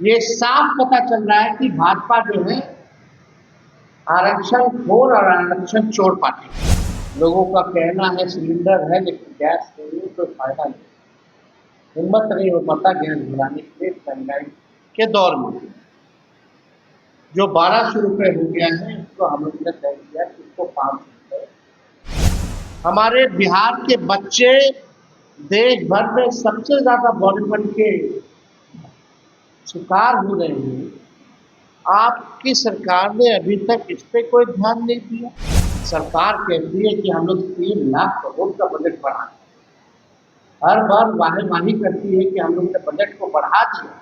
ये साफ पता चल रहा है कि भाजपा जो है आरक्षण खोर और आरक्षण चोर पार्टी है। लोगों का कहना है सिलेंडर है लेकिन गैस नहीं है, कोई फायदा नहीं। हिम्मत नहीं हो पाता गैस भराने के लिए महंगाई के दौर में। जो 1200 रुपये हो गया है उसको हम लोग ने तय किया कि उसको 500 रुपये। हमारे बिहार के बच्चे देश भर में सबसे ज्यादा बॉलीवुड के शिकार हो रहे हैं। आपकी सरकार ने अभी तक इस पे कोई ध्यान नहीं दिया। सरकार कहती है कि हम लोग 3 लाख करोड़ का बजट बढ़ा, हर बार वाही करती है कि हम लोग ने बजट को बढ़ा दिया,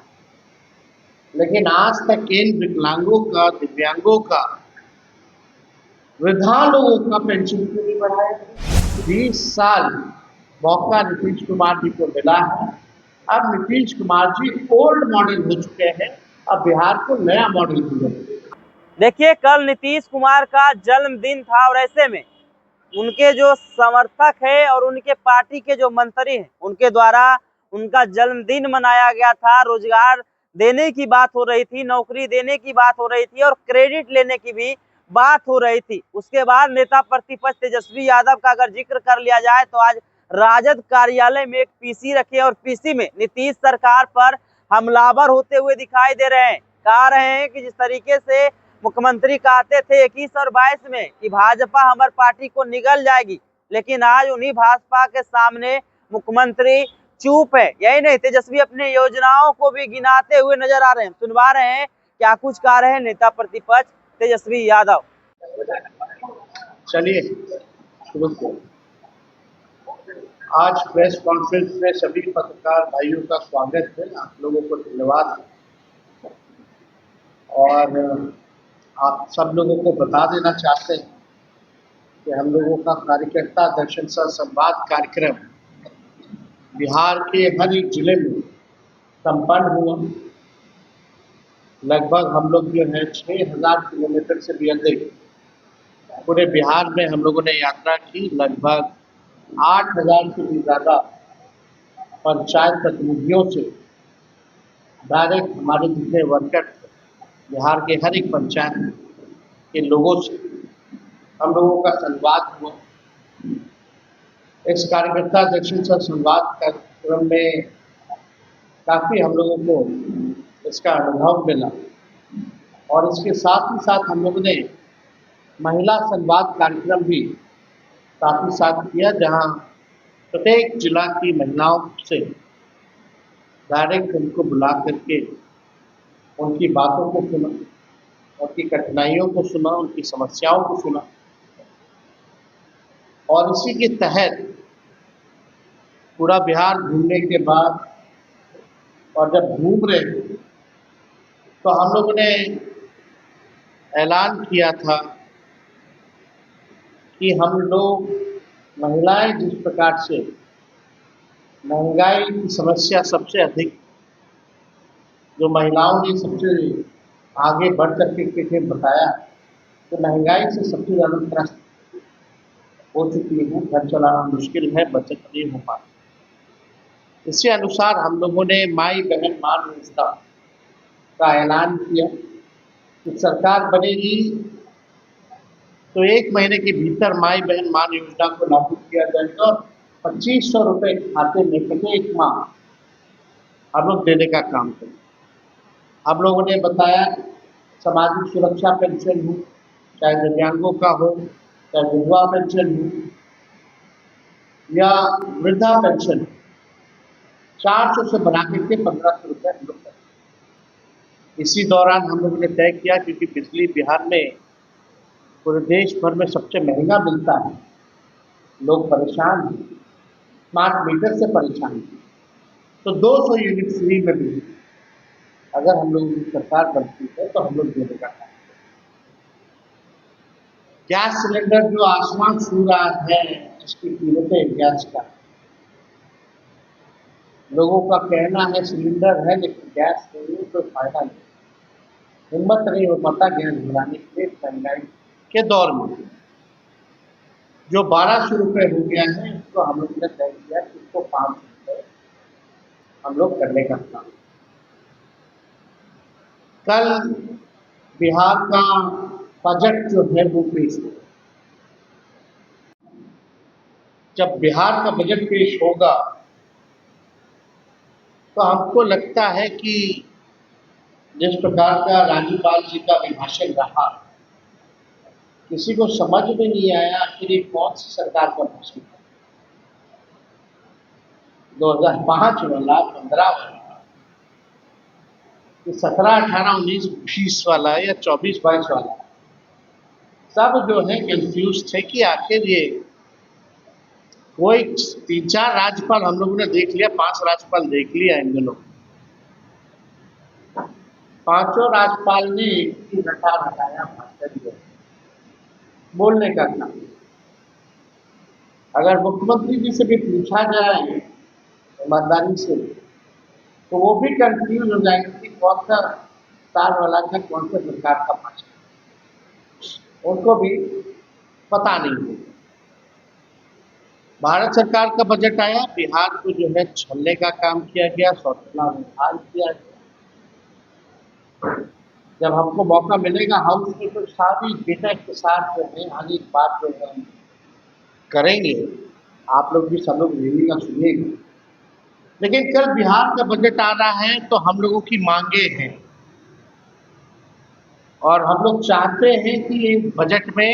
लेकिन आज तक इन विकलांगों का, दिव्यांगों का, वृद्धा लोगों का पेंशन क्यों नहीं बढ़ाया? 20 साल मौका नीतीश कुमार जी को मिला है। अब नीतीश कुमार जी ओल्ड मॉडल हो चुके हैं, अब बिहार को नया मॉडल दिया। देखिए, कल नीतीश कुमार का जन्मदिन था और ऐसे में उनके जो समर्थक है और उनके पार्टी के जो मंत्री हैं उनके द्वारा उनका जन्मदिन मनाया गया था। रोजगार देने की बात हो रही थी, नौकरी देने की बात हो रही थी और क्रेडिट लेने की भी बात हो रही थी। उसके बाद नेता प्रतिपक्ष तेजस्वी यादव का अगर जिक्र कर लिया जाए तो आज राजद कार्यालय में एक पीसी रखे और पीसी में नीतीश सरकार पर हमलावर होते हुए दिखाई दे रहे हैं। कह रहे हैं कि जिस तरीके से मुख्यमंत्री कहते थे 21 और 22 में कि भाजपा हमारी पार्टी को निगल जाएगी, लेकिन आज उन्हीं भाजपा के सामने मुख्यमंत्री चुप है। यही नहीं, तेजस्वी अपनी योजनाओं को भी गिनाते हुए नजर आ रहे हैं। सुनवा रहे हैं क्या कुछ कह रहे हैं नेता प्रतिपक्ष तेजस्वी यादव। चलिए शुरू करो। आज प्रेस कॉन्फ्रेंस में सभी पत्रकार भाइयों का स्वागत है। आप लोगों को धन्यवाद। और आप सब लोगों को बता देना चाहते हैं कि हम लोगों का कार्यकर्ता दर्शन सह संवाद कार्यक्रम बिहार के हर एक जिले में संपन्न हुआ। लगभग हम लोग जो है 6000 किलोमीटर से भी अधिक पूरे बिहार में हम लोगों ने यात्रा की। लगभग 8000 से भी ज़्यादा पंचायत प्रतिनिधियों से, डायरेक्ट हमारे जितने वर्कर बिहार के हर एक पंचायत के लोगों से हम लोगों का संवाद हुआ। इस कार्यकर्ता दर्शन सह संवाद कार्यक्रम में काफ़ी हम लोगों को इसका अनुभव मिला और इसके साथ ही साथ हम लोगों ने महिला संवाद कार्यक्रम भी काफ़ी साथ किया, जहां प्रत्येक जिला की महिलाओं से डायरेक्ट उनको बुला करके उनकी बातों को सुना, उनकी कठिनाइयों को सुना, उनकी समस्याओं को सुना। और इसी के तहत पूरा बिहार घूमने के बाद और जब घूम रहे थे तो हम लोगों ने ऐलान किया था कि हम लोग महिलाएं जिस प्रकार से महंगाई की समस्या सबसे अधिक, जो महिलाओं ने सबसे आगे बढ़ करके बताया कि महंगाई से सबसे ज़्यादा त्रस्त हो चुकी है, घर चलाना मुश्किल है, बचत नहीं हो पाती। इसी अनुसार हम लोगों ने माई बहन मान योजना का ऐलान किया कि सरकार बनेगी तो 1 महीने के भीतर माई बहन मान योजना को लागू किया जाएगा और 2500 रुपये खाते में प्रत्येक माह हम लोग देने का काम करें। हम लोगों ने बताया सामाजिक सुरक्षा पेंशन हो, चाहे दिव्यांगों का हो, चाहे विधवा पेंशन हो या वृद्धा पेंशन, 400 से बढ़ा करके 1500 रुपये हम लोग करें। इसी दौरान हम लोगों ने तय किया, क्योंकि बिजली बिहार में पूरे देश भर में सबसे महंगा मिलता है, लोग परेशान हैं, स्मार्ट मीटर से परेशान हैं, तो 200 यूनिट फ्री में भी अगर हम लोगों की सरकार बनती है तो हम लोग देने का काम करें। गैस सिलेंडर जो आसमान छू रहा है, जिसकी कीमतें गैस का, लोगों का कहना है सिलेंडर है लेकिन गैस नहीं है, कोई फायदा नहीं। हिम्मत नहीं हो पाता गैस भराने के लिए महंगाई के दौर में। जो 1200 रुपये हो गया है उसको हम लोग ने तय किया कि उसको 500 रुपये हम लोग करने का काम। कल बिहार का बजट जो है वो पेश होगा। जब बिहार का बजट पेश होगा तो हमको लगता है कि जिस प्रकार का राज्यपाल जी का अभिभाषण रहा, किसी को समझ में नहीं आया आखिर ये कौन सी सरकार का भाषण है। 2005 वाला, 15 वाला, 17, 18, 19, 20 वाला या 24, 22 वाला, सब जो है कंफ्यूज थे कि आखिर ये कोई 3-4 राज्यपाल हम लोगों ने देख लिया, 5 राज्यपाल देख लिया इन दिनों। 5 राज्यपाल ने एक ही रटा रटाया भाषण दिया बोलने का काम। अगर मुख्यमंत्री जी से भी पूछा जाए ईमानदारी से तो वो भी कंफ्यूज हो जाएंगे कि कौन सा साल वाला का कौन सा सरकार का भाषण, उनको भी पता नहीं है। भारत सरकार का बजट आया, बिहार को जो है छलने का काम किया गया, सौतेला व्यवहार किया गया। जब हमको मौका मिलेगा हाउस में तो सारी डेटा के साथ जो है आगे की बात जो है करेंगे, आप लोग भी सब लोग लेगा सुनिएगा। लेकिन कल बिहार का बजट आ रहा है तो हम लोगों की मांगे हैं और हम लोग चाहते हैं कि ये बजट में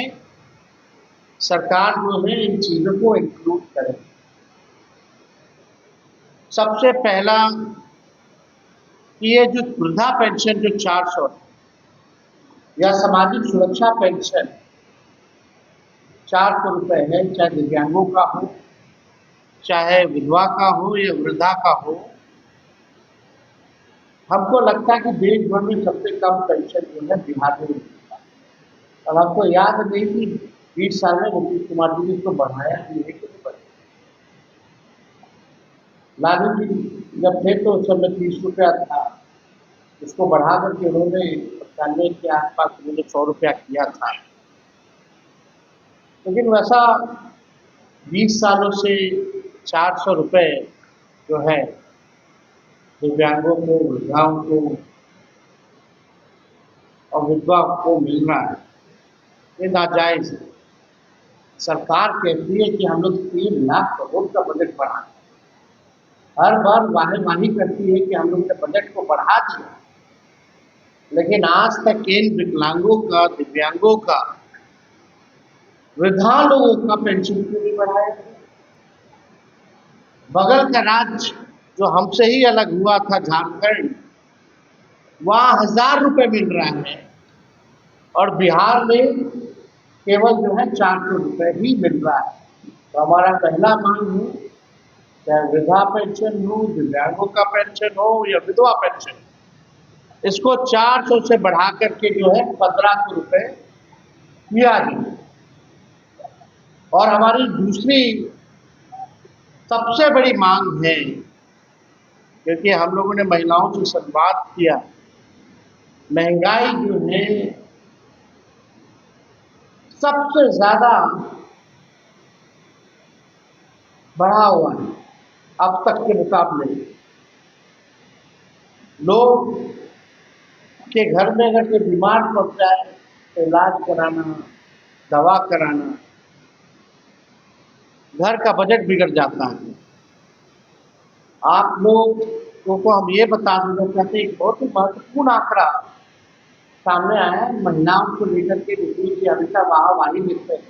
सरकार जो है इन चीज़ों को इंक्लूड करे। सबसे पहला कि ये जो वृद्धा पेंशन जो 400 या सामाजिक सुरक्षा पेंशन 400 रुपये है, चाहे दिव्यांगों का हो, चाहे विधवा का हो या वृद्धा का हो, हमको लगता है कि देश भर में सबसे कम पेंशन जो है बिहार में मिलता है। और हमको याद नहीं कि 20 साल में नीतीश कुमार जी ने इसको बढ़ाया भी है कि नहीं बढ़ाया। लालू जी जब थे तो उस समय 30 रुपया था, इसको बढ़ा करके उन्होंने 95 के आसपास उन्होंने 100 रुपया किया था। लेकिन वैसा 20 सालों से 400 रुपये जो है दिव्यांगों को, वृद्धाओं को और विधवा को मिल रहा है, ये नाजायज़ है। सरकार कहती है कि हम लोग 3 लाख करोड़ का बजट बढ़ाएं, हर बार वाही करती है कि हम लोग ने बजट को बढ़ा दिया, लेकिन आज तक इन विकलांगों का, दिव्यांगों का, वृद्धा लोगों का पेंशन क्यों नहीं बढ़ाया? बगल का राज्य जो हमसे ही अलग हुआ था झारखंड, वहाँ 1000 रुपये मिल रहा है और बिहार में केवल जो है 400 रुपये ही मिल रहा है। तो हमारा पहला मांग है, चाहे वृद्धा पेंशन हो, दिव्यांगों का पेंशन हो या विधवा पेंशन, इसको 400 से बढ़ा करके जो है 1500 रुपये किया जाए। और हमारी दूसरी सबसे बड़ी मांग है, क्योंकि हम लोगों ने महिलाओं से संवाद किया, महंगाई जो है सबसे ज़्यादा बढ़ा हुआ है अब तक के मुकाबले। लोग के घर में अगर कोई बीमार पड़ जाए तो इलाज कराना, दवा कराना, घर का बजट बिगड़ जाता है। आप लोगों को हम ये बता देना चाहते हैं, एक बहुत ही महत्वपूर्ण आंकड़ा सामने आया है महिलाओं को लेकर के। नीतीश जी हमेशा वाहवाही देते हैं,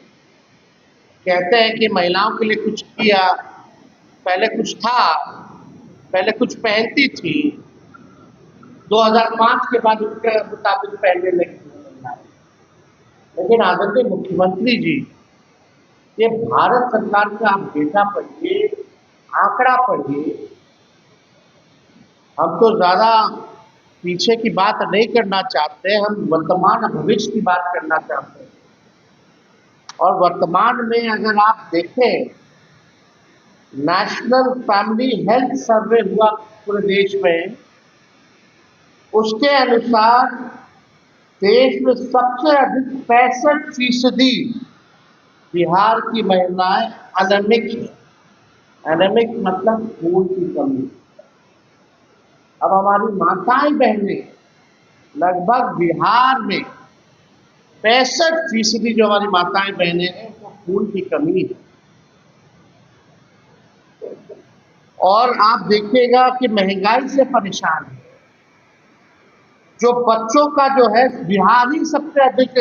कहते हैं कि महिलाओं के लिए कुछ किया, पहले कुछ था, पहले कुछ पहनती थी, 2005 के बाद उसके मुताबिक पहनने लगी। लेकिन आदरणीय मुख्यमंत्री जी, ये भारत सरकार का आप डेटा पढ़िए, आंकड़ा पढ़िए। हम तो ज़्यादा पीछे की बात नहीं करना चाहते, हम वर्तमान भविष्य की बात करना चाहते हैं। और वर्तमान में अगर आप देखें, नेशनल फैमिली हेल्थ सर्वे हुआ पूरे देश में, उसके अनुसार देश में सबसे अधिक 65% बिहार की महिलाएं एनेमिक हैं। एनेमिक मतलब खून की कमी। अब हमारी माताएं बहनें लगभग बिहार में 65% जो हमारी माताएं बहनें हैं उनको खून की कमी है। और आप देखिएगा कि महंगाई से परेशान है। जो बच्चों का जो है बिहार ही सबसे अधिक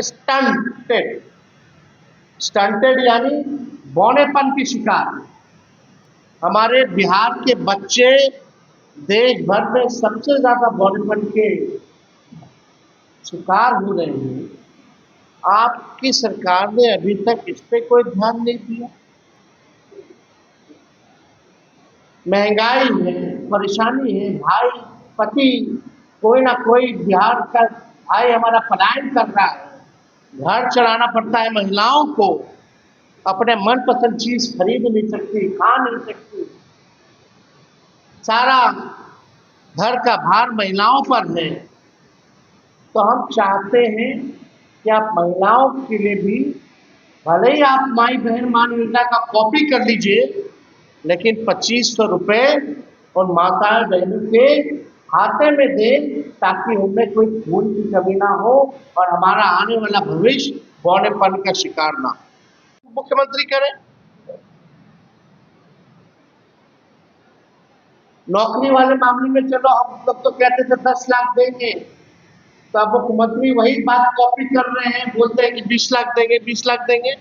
स्टंटेड यानी बौनेपन की शिकार। हमारे बिहार के बच्चे देश भर में सबसे ज्यादा बौनेपन के शिकार हो रहे हैं। आपकी सरकार ने अभी तक इस पे कोई ध्यान नहीं दिया। महंगाई है, परेशानी है, भाई पति कोई ना कोई बिहार का भाई हमारा पलायन कर रहा है, घर चलाना पड़ता है महिलाओं को, अपने मनपसंद चीज खरीद नहीं सकती, खा नहीं सकती, सारा घर का भार महिलाओं पर है। तो हम चाहते हैं कि आप महिलाओं के लिए भी भले ही आप माई बहन मान योजना का कॉपी कर लीजिए, लेकिन 2500 रुपये और माता बहनों के खाते में दें ताकि उनमें कोई खून की कमी ना हो और हमारा आने वाला भविष्य बौनेपन का शिकार ना हो। मुख्यमंत्री करें। नौकरी वाले मामले में चलो हम लोग तो कहते थे 10 लाख देंगे, तो अब मुख्यमंत्री वही बात कॉपी कर रहे हैं, बोलते हैं कि 20 लाख देंगे, 20 लाख देंगे।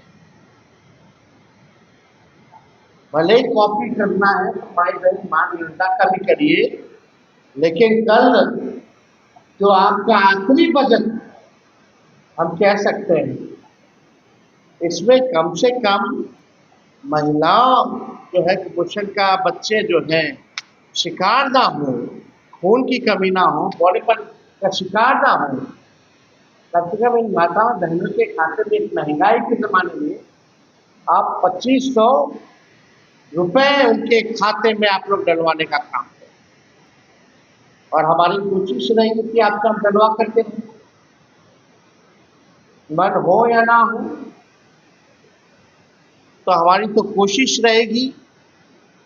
भले ही कॉपी करना है तो माई बहन मान योजना का भी करिए, लेकिन कल जो आपका आखिरी बजट हम कह सकते हैं इसमें कम से कम महिलाओं जो है कुपोषण का बच्चे जो हैं शिकार ना हो, खून की कमी ना हो, बौनेपन का शिकार ना हो। कम से कम इन माताओं बहनों के खाते में महंगाई के जमाने में आप 2500 रुपए उनके खाते में आप लोग डलवाने का काम करें। और हमारी कोशिश रहेगी कि आपका हम डलवा करके मन हो या ना हो, तो हमारी तो कोशिश रहेगी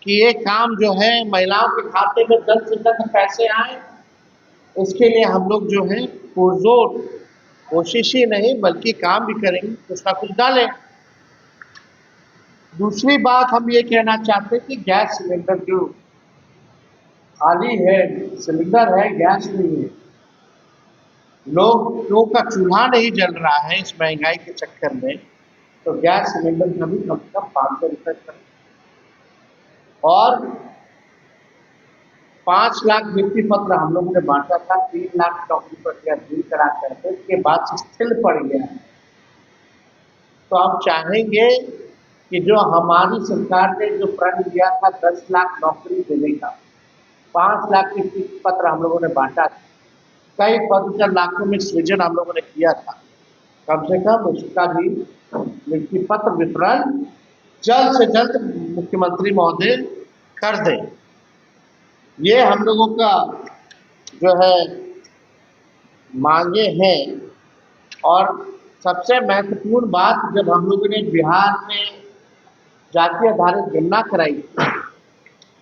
कि ये काम जो है महिलाओं के खाते में जल्द से जल्द पैसे आए। इसके लिए हम लोग जो है पुरजोर कोशिश ही नहीं बल्कि काम भी करेंगे, कुछ ना कुछ डालें। दूसरी बात हम ये कहना चाहते हैं कि गैस सिलेंडर जो खाली है, सिलेंडर है, गैस नहीं है, लोगों का चूल्हा नहीं जल रहा है इस महंगाई के चक्कर में, तो गैस सिलेंडर का भी कम से कम 500 रुपये करें। और 5 लाख नियुक्ति पत्र हम लोगों ने बांटा था, 3 लाख नौकरी प्रक्रिया दूर करा करके उसके बाद से स्थिर पड़ गया है। तो हम चाहेंगे कि जो हमारी सरकार ने जो प्रण लिया था 10 लाख नौकरी देने का, 5 लाख नियुक्ति पत्र हम लोगों ने बांटा था, कई पद का लाखों में सृजन हम लोगों ने किया था, कम से कम उसका भी नियुक्ति पत्र वितरण जल्द से जल्द मुख्यमंत्री महोदय कर दें। ये हम लोगों का जो है मांगे हैं। और सबसे महत्वपूर्ण बात, जब हम लोगों ने बिहार में जाति आधारित गणना कराई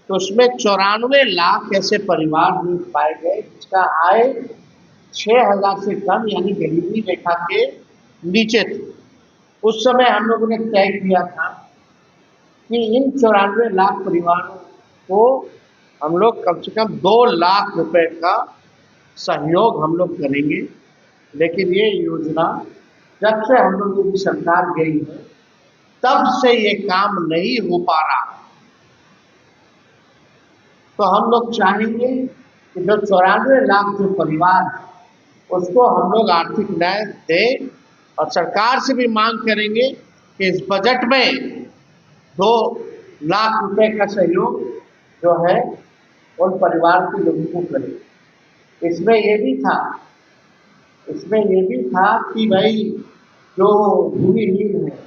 तो उसमें 94 लाख ऐसे परिवार नहीं पाए गए जिसका आय 6000 से कम यानी गरीबी रेखा के नीचे थे। उस समय हम लोगों ने तय किया था कि इन 94 लाख परिवारों को हम लोग कम से कम 2 लाख रुपए का सहयोग हम लोग करेंगे। लेकिन ये योजना जब से हम लोगों की सरकार गई है तब से ये काम नहीं हो पा रहा। तो हम लोग चाहेंगे कि जो 94 लाख जो परिवार है उसको हम लोग आर्थिक न्याय दें और सरकार से भी मांग करेंगे कि इस बजट में 2 लाख रुपए का सहयोग जो है उन परिवार के लोगों को करें। इसमें ये भी था कि भाई जो भूमिहीन है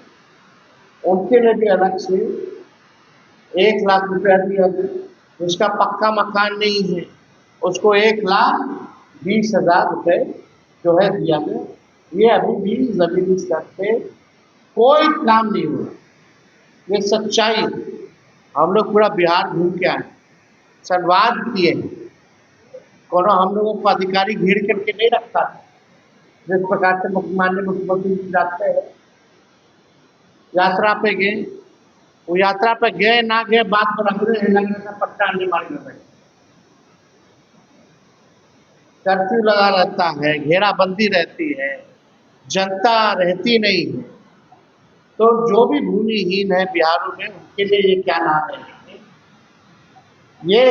उनके लिए भी अलग से 1 लाख रुपया दिया जाए, जिसका पक्का मकान नहीं है उसको 1,20,000 रुपये जो है दिया गया। ये अभी भी जमीनी स्तर पे कोई काम नहीं हुआ, ये सच्चाई है। हम लोग पूरा बिहार घूम के आए, संवाद किए, कोनो हम लोगों को अधिकारी घेर करके नहीं रखता है। जिस प्रकार से माननीय मुख्यमंत्री जी जाते हैं, यात्रा पे गए, वो यात्रा पे गए ना गए बात बराबर है, लग रहा था पट्टा निर्माण कर रहे, कर्फ्यू लगा रहता है, घेराबंदी रहती है, जनता रहती नहीं है। तो जो भी भूमिहीन है बिहार में, उनके लिए ये क्या नाम है, ये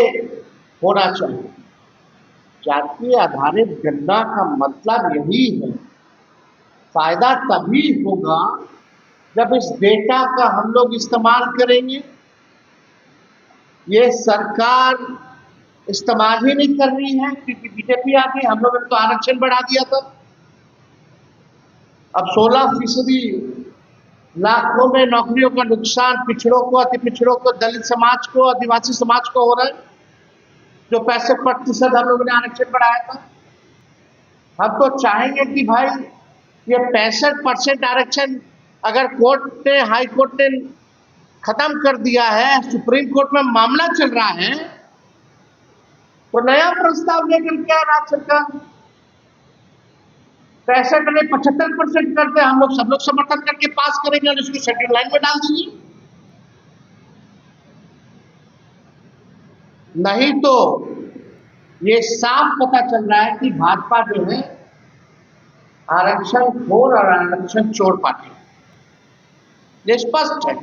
होना चाहिए। जातीय आधारित गणना का मतलब यही है, फायदा तभी होगा जब इस डेटा का हम लोग इस्तेमाल करेंगे। ये सरकार इस्तेमाल ही नहीं कर रही है क्योंकि बीजेपी आ गई। हम लोगों ने तो आरक्षण बढ़ा दिया था, अब 16% लाखों में नौकरियों का नुकसान पिछड़ों को, अति पिछड़ों को, दलित समाज को, आदिवासी समाज को हो रहा है। जो 65% हम लोगों ने आरक्षण बढ़ाया था, हम तो चाहेंगे कि भाई ये 65% आरक्षण अगर कोर्ट ने, हाई कोर्ट ने खत्म कर दिया है, सुप्रीम कोर्ट में मामला चल रहा है, तो नया प्रस्ताव लेकर के राज्य सरकार 65 में 75% करते, हम लोग सब लोग समर्थन करके पास करेंगे और इसको शेड्यूल लाइन में डाल दीजिए। नहीं तो ये साफ पता चल रहा है कि भाजपा जो है आरक्षण खोर और आरक्षण चोर पार्टी, ये स्पष्ट है।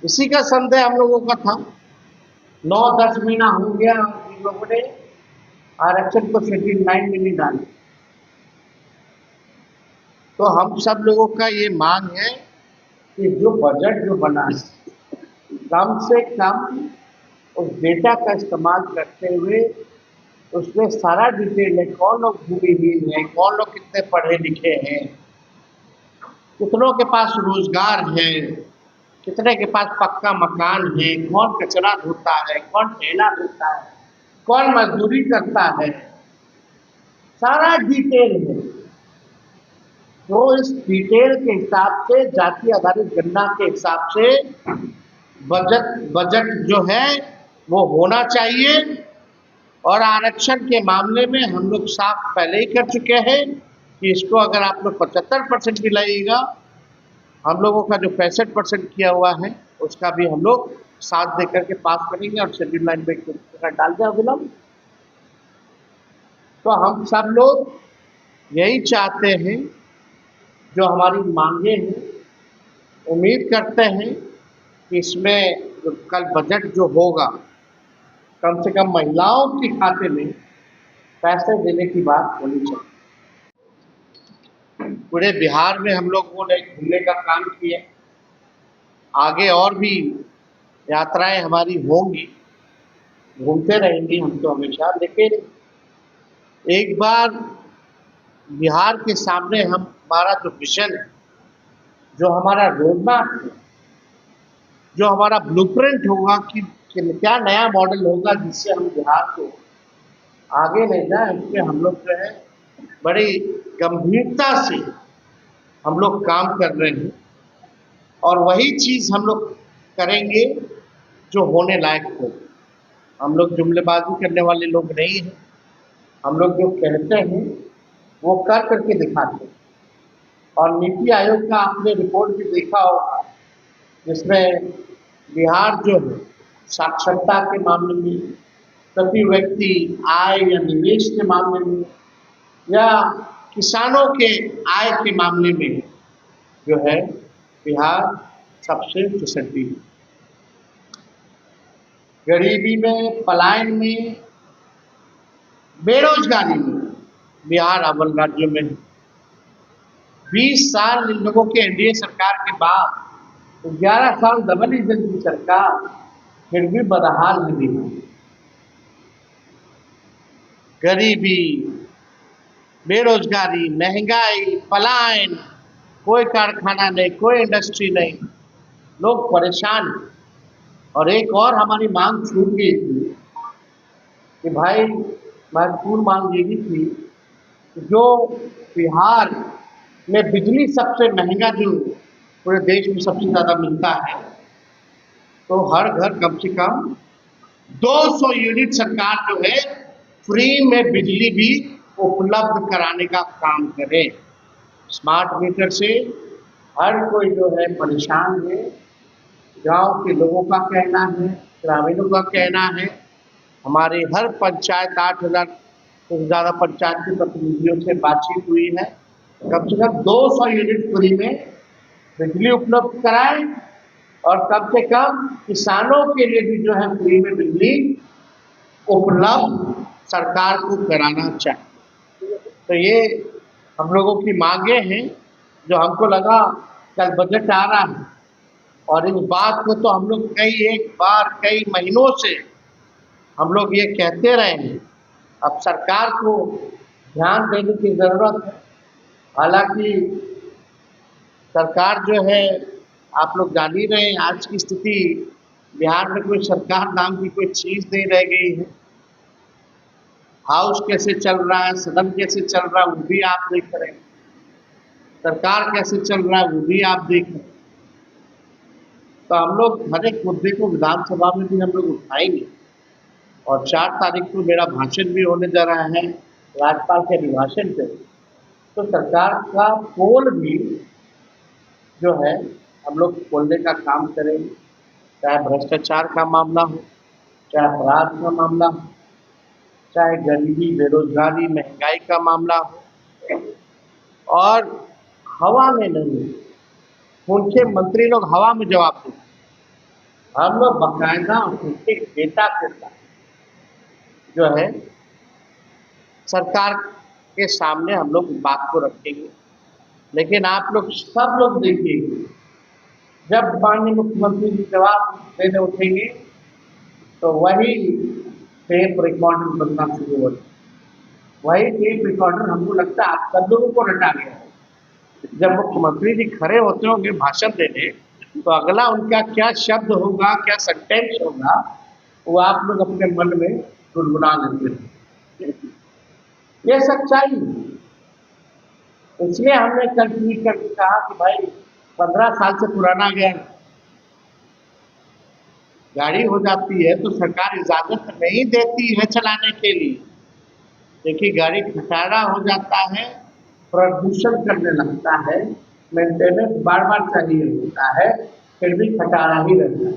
इसी का संदेह हम लोगों का था। 9-10 महीना हो गया और इन लोगों ने आरक्षण को शेड्यूल 9 में नहीं डाला। तो हम सब लोगों का ये मांग है कि जो बजट जो बना है, कम से कम उस डेटा का इस्तेमाल करते हुए उसमें सारा डिटेल है, कौन लोग भूमिहीन है, कौन लोग कितने पढ़े लिखे हैं, कितनों के पास रोजगार है, कितने के पास पक्का मकान है, कौन कचरा धोता है, कौन ठेला धोता है, कौन मजदूरी करता है, सारा डिटेल है। तो इस डिटेल के हिसाब से, जाति आधारित गणना के हिसाब से बजट जो है वो होना चाहिए। और आरक्षण के मामले में हम लोग साफ पहले ही कर चुके हैं कि इसको अगर आप लोग 75% भी लाइएगा, हम लोगों का जो 65% किया हुआ है उसका भी हम लोग साथ दे करके पास करेंगे और शेड्यूल लाइन में डाल दें अविलंब। तो हम सब लोग यही चाहते हैं, जो हमारी मांगे हैं, उम्मीद करते हैं कि इसमें जो कल बजट जो होगा, कम से कम महिलाओं के खाते में पैसे देने की बात होनी चाहिए। पूरे बिहार में हम लोगों ने घूमने का काम किया, आगे और भी यात्राएं हमारी होंगी, घूमते रहेंगे हम तो हमेशा। लेकिन एक बार बिहार के सामने हमारा जो विजन है, जो हमारा रोडमैप है, जो हमारा ब्लूप्रिंट होगा कि क्या नया मॉडल होगा जिससे हम बिहार को आगे ले जाए, इसमें हम लोग जो है बड़ी गंभीरता से हम लोग काम कर रहे हैं। और वही चीज़ हम लोग करेंगे जो होने लायक हो। हम लोग जुमलेबाजी करने वाले लोग नहीं हैं। हम लोग जो कहते हैं वो कर करके दिखाते हैं। और नीति आयोग का आपने रिपोर्ट भी देखा होगा, जिसमें बिहार जो है साक्षरता के मामले में, प्रति व्यक्ति आय या निवेश के मामले में, या किसानों के आय के मामले में जो है बिहार सबसे फिसड्डी है। गरीबी में, पलायन में, बेरोजगारी में बिहार अव्वल राज्यों में है। 20 साल इन लोगों के एनडीए सरकार के बाद 11 साल डबल इंजन की सरकार, फिर भी बदहाल है बिहार। गरीबी, बेरोजगारी, महंगाई, पलायन, कोई कारखाना नहीं, कोई इंडस्ट्री नहीं, लोग परेशान हैं। और एक और हमारी मांग छूट गई थी कि भाई, महत्वपूर्ण मांग ये भी थी कि जो बिहार में बिजली सबसे महंगा जो पूरे देश में सबसे ज़्यादा मिलता है, तो हर घर कम से कम 200 यूनिट सरकार जो है फ्री में बिजली भी उपलब्ध कराने का काम करें। स्मार्ट मीटर से हर कोई जो है परेशान है। गांव के लोगों का कहना है, ग्रामीणों का कहना है। हमारे हर पंचायत 8,000 से ज़्यादा पंचायत के प्रतिनिधियों से बातचीत हुई है। कम से कम 200 यूनिट फ्री में बिजली उपलब्ध कराएं और कम से कम किसानों के लिए भी जो है फ्री में बिजली उपलब्ध सरकार को कराना चाहिए। तो ये हम लोगों की मांगे हैं, जो हमको लगा कल बजट आ रहा है और इस बात को तो हम लोग कई महीनों से हम लोग ये कहते रहे हैं। अब सरकार को ध्यान देने की ज़रूरत है। हालांकि सरकार जो है, आप लोग जान ही रहे हैं, आज की स्थिति बिहार में कोई सरकार नाम की कोई चीज़ नहीं रह गई है। हाउस कैसे चल रहा है, सदन कैसे चल रहा है, वो भी आप देख रहे हैं। सरकार कैसे चल रहा है, वो भी आप देख रहे हैं। तो हम लोग हर एक मुद्दे को विधानसभा में भी हम लोग उठाएंगे और 4 तारीख को मेरा भाषण भी होने जा रहा है राज्यपाल के अभिभाषण पे। तो सरकार का पोल भी जो है हम लोग खोलने का काम करेंगे, चाहे भ्रष्टाचार का मामला हो, चाहे अपराध का मामला हो, चाहे गरीबी, बेरोजगारी, महंगाई का मामला हो। और हवा में नहीं, उनके मंत्री लोग हवा में जवाब देते, हम लोग बाकायदा उनके डेटा के साथ जो है सरकार के सामने हम लोग बात को रखेंगे। लेकिन आप लोग सब लोग देखिए, जब माननीय मुख्यमंत्री जी जवाब देने उठेंगे तो वही टेप रिकॉर्डर बनना शुरू हो जाए। वही टेप रिकॉर्डर हमको लगता है आप सब लोगों को रटा गया है। जब मुख्यमंत्री जी खड़े होते होंगे भाषण देने, तो अगला उनका क्या शब्द होगा, क्या सेंटेंस होगा, वो आप लोग अपने मन में गुनगुना लेते हैं। ये सच्चाई है। इसलिए हमने कल ट्वीट करके कहा कि भाई 15 साल से पुराना गाड़ी हो जाती है तो सरकार इजाजत नहीं देती है चलाने के लिए। देखिए, गाड़ी खटारा हो जाता है, प्रदूषण करने लगता है, मेंटेनेंस बार बार चाहिए होता है, फिर भी खटारा ही रहता है।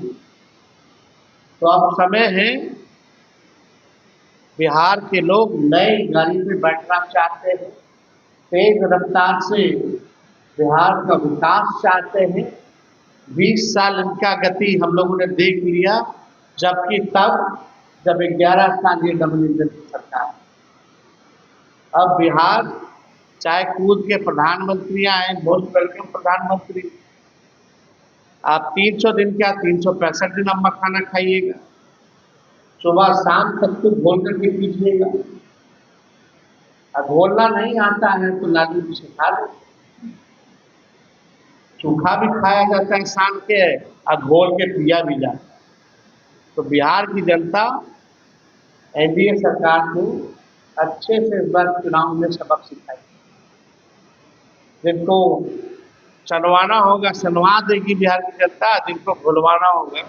तो अब समय है, बिहार के लोग नई गाड़ी पे बैठना चाहते हैं, तेज रफ्तार से बिहार का विकास चाहते हैं। 20 साल इनका गति हम लोगों ने देख लिया, जबकि जब 11 साल ये डबल इंजन की सरकार। अब बिहार चाहे कूद के प्रधानमंत्री आए, मोस्ट वेलकम प्रधानमंत्री। आप 300 दिन क्या 365 दिन अम्मा खाना खाइएगा, सुबह शाम तक तो घोल करके पीजिएगा। अब घोलना नहीं आता है तो लालू जी सिखा दो। सूखा भी खाया जाता है शाम के, और घोल के पिया भी जाता है। तो बिहार की जनता एनडीए सरकार को अच्छे से इस बार चुनाव में सबक सिखाई। जिनको चलवाना होगा सनवा देगी बिहार की जनता, जिनको घुलवाना होगा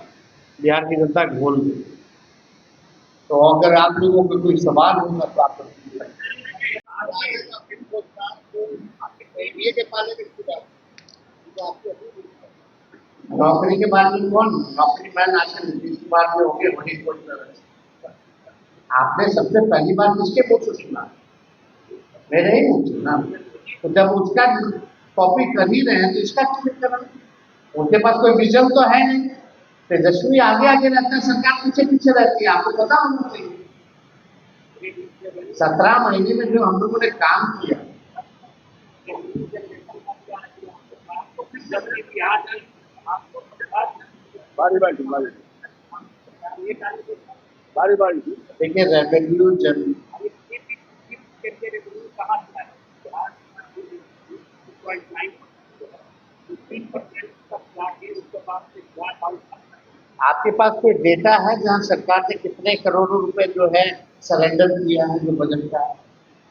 बिहार की जनता घोल देगी। तो अगर आप लोगों को कोई सवाल होगा तो आप नौकरी के बारे में कौन नौकरी मैन आजकल नीतीश कुमार में होंगे, वही सोच रहे। आपने सबसे पहली बार किसके मुंह से सुना? मेरे ही मुंह से ना। तो जब उसका कॉपी कर ही रहे हैं तो इसका क्यों करना? उनके पास कोई विजन तो है नहीं। तेजस्वी आगे आगे रहता है, सरकार पीछे पीछे रहती है, आपको पता होना चाहिए। 17 महीने में जो हम लोगों ने काम किया, देखिए रेवेन्यू जरूरी, आपके पास कोई डेटा है जहां सरकार ने कितने करोड़ों रुपए जो है सरेंडर किया है जो बजट का है?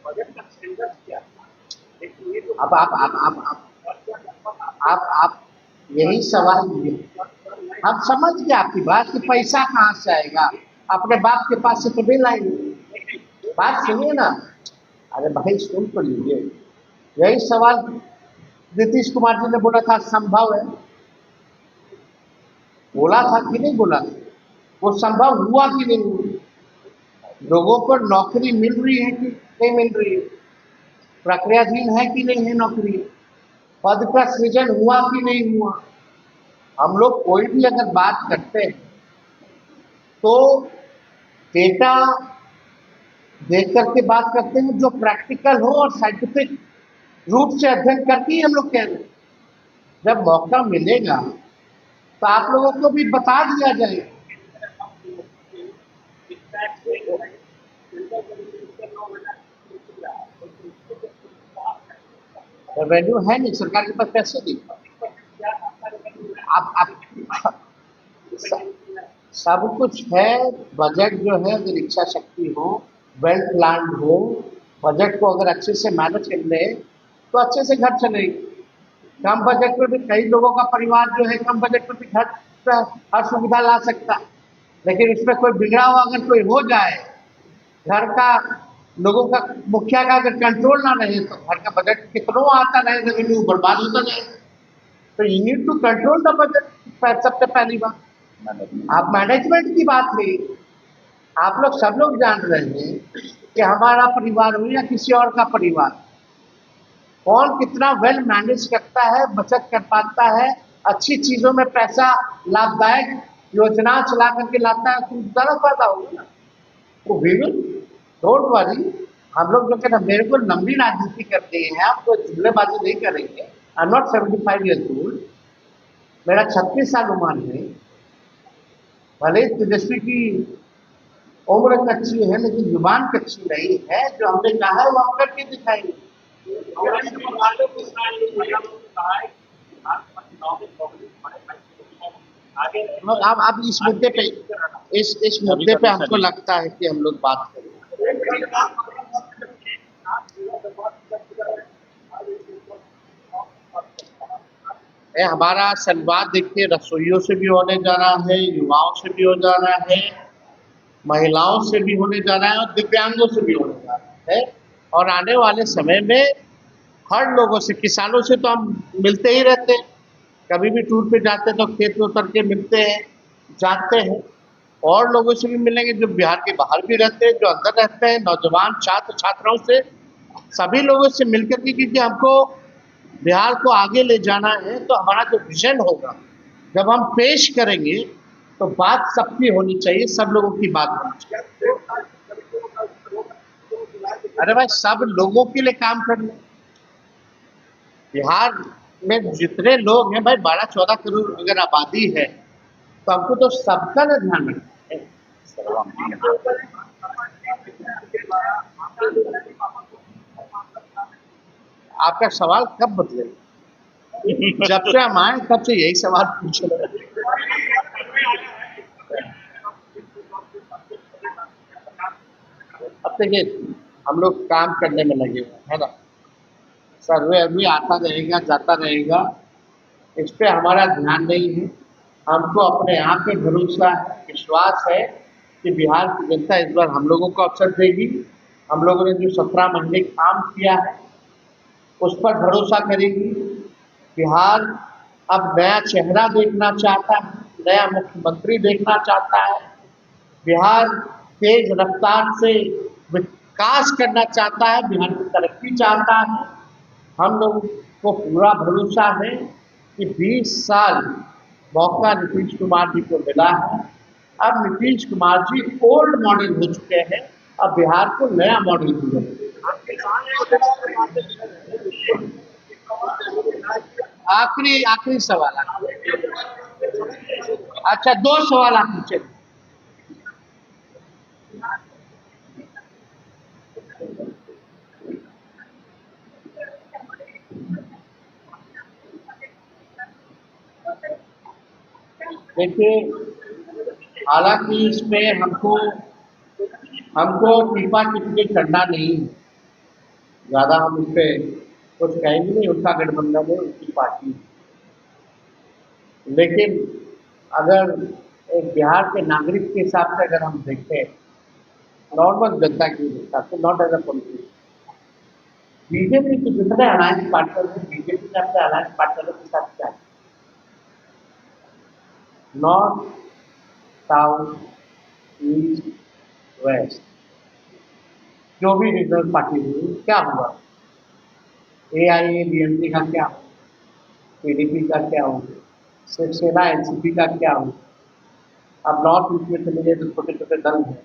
बजट का सरेंडर किया। अब आप यही सवाल किए। हम समझ गए आपकी बात कि पैसा कहाँ से आएगा, अपने बाप के पास से तो बिल आएंगे। बात सुनिए ना। अरे भाई सुन तो लीजिए। यही सवाल नीतीश कुमार जी ने बोला था, संभव है, बोला था कि नहीं बोला था? वो संभव हुआ कि नहीं हुआ? लोगों को नौकरी मिल रही है कि नहीं मिल रही है? प्रक्रियाधीन है कि नहीं है नौकरी? पद का सृजन हुआ कि नहीं हुआ? हम लोग कोई भी अगर बात करते हैं तो डेटा देख करके बात करते हैं, जो प्रैक्टिकल हो और साइंटिफिक रूप से अध्ययन करके ही हम लोग कह रहे हैं। जब मौका मिलेगा तो आप लोगों को भी बता दिया जाएगा। रेवेन्यू है नहीं, सरकार के पास पैसे नहीं। आप सब कुछ है। बजट जो है अगर इच्छा शक्ति हो, वेल प्लान हो, बजट को अगर अच्छे से मैनेज कर ले तो अच्छे से घर चलेगी। कम बजट में भी कई लोगों का परिवार जो है कम बजट में भी घर पे हर सुविधा ला सकता है। लेकिन इसमें कोई बिगड़ा हुआ अगर कोई हो जाए, घर का लोगों का मुखिया का अगर कंट्रोल ना रहे तो घर का बजट कितना आता रहे, रेवेन्यू बर्बाद होता रहे। तो you need to control the budget, सबसे पहली बात। आप मैनेजमेंट की बात नहीं, आप लोग सब लोग जान रहे हैं कि हमारा परिवार हो या किसी और का परिवार, कौन कितना वेल मैनेज करता है, बचत कर पाता है, अच्छी चीजों में पैसा लाभदायक योजना चला करके लाता है, तो ज़्यादा फायदा होगा ना। तो वी विल, डोंट वरी। हम लोग जो कहते हैं मेरे को लंबी राजनीति करते हैं, आप कोई जुमलेबाजी नहीं करेंगे। I am not 75 years old, मेरा 36 साल उम्र है। भले तेजस्वी की उम्र कच्ची है लेकिन जुबान कच्ची नहीं है। जो हमने कहा है वो हम करके दिखाएंगे। अब इस मुद्दे पे इस मुद्दे पे हमको लगता है कि हम लोग बात करें। हमारा संवाद देखिए रसोइयों से भी होने जा रहा है, युवाओं से भी हो जा रहा है, महिलाओं से भी होने जा रहा है और दिव्यांगों से भी होने जा रहा है। और आने वाले समय में हर लोगों से, किसानों से तो हम मिलते ही रहते हैं, कभी भी टूर पे जाते हैं तो खेत में उतर के मिलते हैं, जानते हैं। और लोगों से भी मिलेंगे जो बिहार के बाहर भी रहते हैं, जो अंदर रहते हैं, नौजवान छात्र छात्राओं से, सभी लोगों से मिलकर के, क्योंकि हमको बिहार को आगे ले जाना है। तो हमारा जो विजन होगा जब हम पेश करेंगे तो बात सबकी होनी चाहिए, सब लोगों की बात होनी चाहिए। अरे भाई सब लोगों के लिए काम करना। बिहार में जितने लोग हैं भाई, 12-14 करोड़ अगर आबादी है तो हमको तो सबका ना ध्यान रखना है। आपका सवाल कब बदलेगा? जब से हम आए तब से यही सवाल पूछ रहे हैं। अब देखिए हम लोग काम करने में लगे हुए है ना, सर्वे अभी आता रहेगा जाता रहेगा, इस पे हमारा ध्यान नहीं है। हमको अपने आप पे भरोसा है, विश्वास है कि बिहार की जनता इस बार हम लोगों को अवसर देगी। हम लोगों ने जो 17 महीने काम किया है उस पर भरोसा करेगी। बिहार अब नया चेहरा देखना चाहता है, नया मुख्यमंत्री देखना चाहता है। बिहार तेज रफ्तार से विकास करना चाहता है, बिहार की तरक्की चाहता है। हम लोगों को पूरा भरोसा है कि 20 साल मौका नीतीश कुमार जी को मिला है। अब नीतीश कुमार जी ओल्ड मॉडल हो चुके हैं, अब बिहार को नया मॉडल दिया। आखिरी सवाल। अच्छा 2 सवाल आप पूछे। देखिए हालांकि इसमें हमको टीपा टिप्पणी करना नहीं, ज़्यादा हम उस पर कुछ कहेंगे नहीं, उनका गठबंधन है, उनकी पार्टी। लेकिन अगर एक बिहार के नागरिक के हिसाब से अगर हम देखें नॉर्मल जनता की हिसाब से, not as a politics. BJP के जितने अलायंस पार्टनर हैं, बीजेपी ने अपने अलायंस पार्टनरों के साथ क्या है, नॉर्थ, साउथ, ईस्ट, वेस्ट, जो भी रीजनल पार्टी हुई, क्या हुआ, AIADMK का क्या हुआ, PDP का क्या हुआ, शिवसेना NCP का क्या हुआ। अब नॉर्थ ईस्ट में चले गए तो छोटे छोटे दल हैं,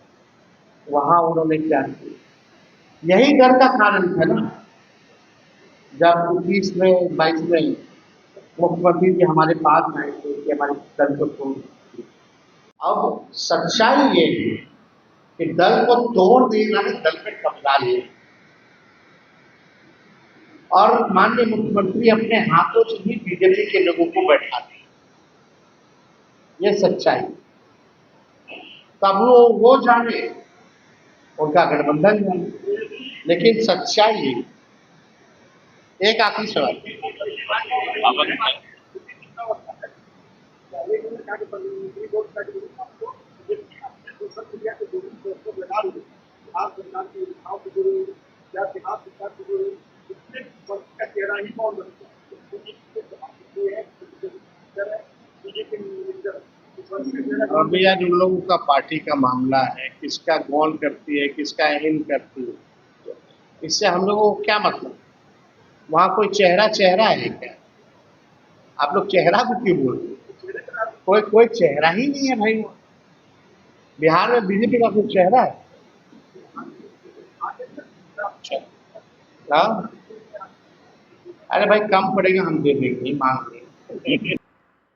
वहां उन्होंने क्या किया, यही डर का कारण था ना जब 21 में 22 में मुख्यमंत्री जी हमारे पास आए थे कि हमारे दल को तोड़ दीजिए। अब सच्चाई ये है कि दल को तोड़ देना है, दल पे कब्जा लेना, और माननीय मुख्यमंत्री अपने हाथों से ही बीजेपी के लोगों को बैठाते हैं, ये सच्चाई। तब वो जाने, उनका गठबंधन जाने, लेकिन सच्चाई ये। एक आखिरी सवाल, भैया जो लोगों का पार्टी का मामला है, किसका गौन करती है, किसका अहिन करती है, इससे हम लोगों को क्या मतलब। वहां कोई चेहरा है क्या? आप लोग चेहरा को क्यों बोल रहे हैं? कोई चेहरा ही नहीं है भाई। बिहार में बीजेपी का कोई चेहरा है? हाँ? अरे भाई कम पड़ेगा, हम दे देंगे, मांग लेंगे।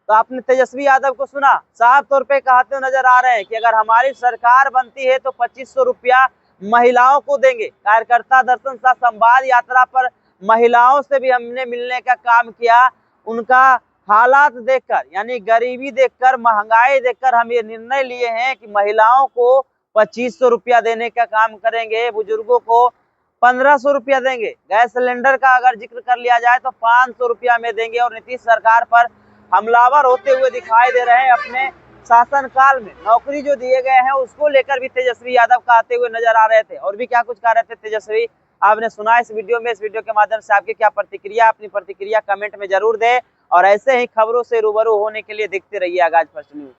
तो आपने तेजस्वी यादव को सुना, साफ तौर पे कहते हुए नजर आ रहे हैं कि अगर हमारी सरकार बनती है तो 2500 रुपया महिलाओं को देंगे। कार्यकर्ता दर्शन सह संवाद यात्रा पर महिलाओं से भी हमने मिलने का काम किया। उनका हालात देखकर, यानी गरीबी देखकर, महंगाई देखकर हम ये निर्णय लिए हैं कि महिलाओं को 2500 रुपया देने का काम करेंगे, बुजुर्गों को 1500 रुपया देंगे। गैस सिलेंडर का अगर जिक्र कर लिया जाए तो 500 रुपया में देंगे। और नीतीश सरकार पर हमलावर होते हुए दिखाई दे रहे हैं। अपने शासनकाल में नौकरी जो दिए गए हैं उसको लेकर भी तेजस्वी यादव कहते हुए नजर आ रहे थे। और भी क्या कुछ कह रहे थे तेजस्वी, आपने सुना इस वीडियो में। इस वीडियो के माध्यम से आपकी क्या प्रतिक्रिया, अपनी प्रतिक्रिया कमेंट में जरूर दें। और ऐसे ही खबरों से रूबरू होने के लिए देखते रहिए आगाज फर्स्ट न्यूज।